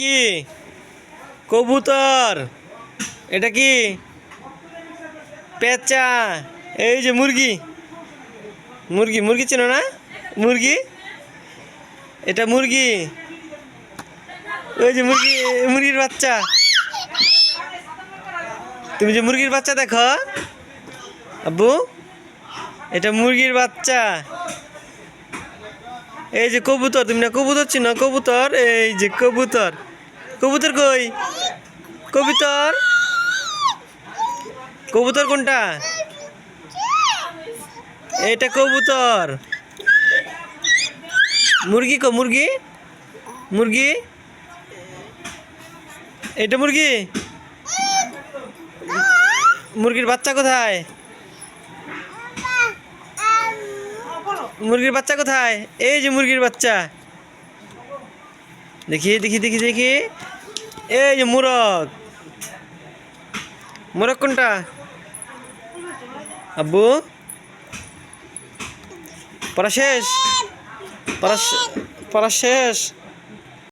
কি? কবুতর। এটা কি? পেঁচা। এই যে মুরগি। মুরগি মুরগি চেনো না? মুরগি। এটা মুরগি। ওই যে মুরগি, মুরগির বাচ্চা। তুমি যে মুরগির বাচ্চা দেখো আব্বু, এটা মুরগির বাচ্চা। এই যে কবুতর, তুমি না কবুতর চিনো? কবুতর, এই যে কবুতর। কবুতর কই? কবুতর, কবুতর কোনটা? এটা কবুতর। মুরগি কো? মুরগি, মুরগি। এটা মুরগি। মুরগির বাচ্চা কোথায়? মুরগির বাচ্চা কোথায়? এই যে মুরগির বাচ্চা। দেখি দেখি দেখি দেখি। এই যে মোরগ। মোরগ কোনটা আব্বু? পড়া শেষ? পড়া শেষ?